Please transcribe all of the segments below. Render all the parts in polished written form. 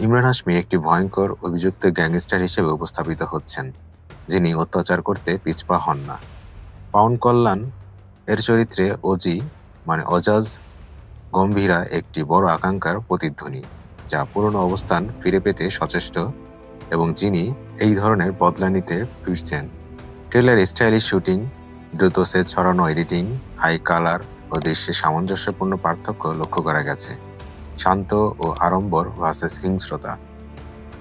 ইমরান হাশমি একটি ভয়ঙ্কর অভিযুক্ত গ্যাংস্টার হিসেবে উপস্থাপিত হচ্ছেন, যিনি অত্যাচার করতে পিছপা হন না। পাউন কল্যাণ এর চরিত্রে অজাজ গম্ভীরা একটি বড় আকাঙ্ক্ষার প্রতিধ্বনি, যা পুরনো অবস্থান ফিরে পেতে সচেষ্ট এবং যিনি এই ধরনের বদলা নিতে ফিরছেন। ট্রেলার স্টাইলিশ শুটিং, দ্রুত সেট ছড়ানো এডিটিং, হাই কালার ও দৃশ্যের সামঞ্জস্যপূর্ণ পার্থক্য লক্ষ্য করা গেছে। শান্ত ও আড়ম্বর ভার্সেস হিংস্রতা।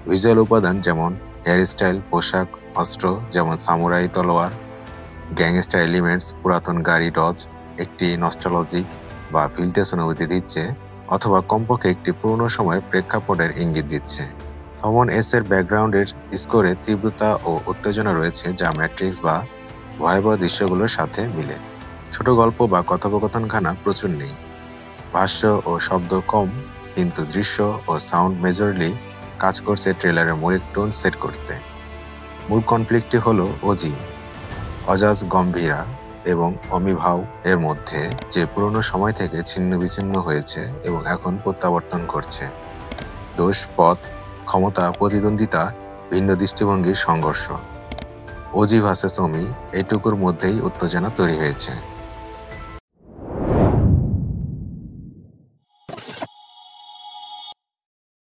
ভিজুয়াল উপাদান যেমন হেয়ারস্টাইল, পোশাক, অস্ত্র যেমন সামুরাই তলোয়ার, গ্যাংস্টার এলিমেন্টস, পুরাতন গাড়ি ডজ একটি নস্টালজিক বা ভিন্টেজ অনুভূতি দিচ্ছে, অথবা কমপক্ষে একটি পুরনো সময়ের প্রেক্ষাপটের ইঙ্গিত দিচ্ছে। থমন এস এর ব্যাকগ্রাউন্ডের স্কোরে তীব্রতা ও উত্তেজনা রয়েছে, যা ম্যাট্রিক্স বা ভয়াবহ দৃশ্যগুলোর সাথে মিলে। ছোট গল্প বা কথোপকথনখানা প্রচুর নেই। ভাষ্য ও শব্দ কম, কিন্তু দৃশ্য ও সাউন্ড মেজরলি কাজ করছে ট্রেলারের মৌলিক টোন সেট করতে। মূল কনফ্লিক্টটি হলো অজাজ গম্ভীরা এবং অমিভাও এর মধ্যে, যে পুরনো সময় থেকে ছিন্ন বিচ্ছিন্ন হয়েছে এবং এখন প্রত্যাবর্তন করছে। দোষ, পথ, ক্ষমতা, প্রতিদ্বন্দ্বিতা, ভিন্ন দৃষ্টিভঙ্গির সংঘর্ষ। ভার্সেস অমি, এইটুকুর মধ্যেই উত্তেজনা তৈরি হয়েছে।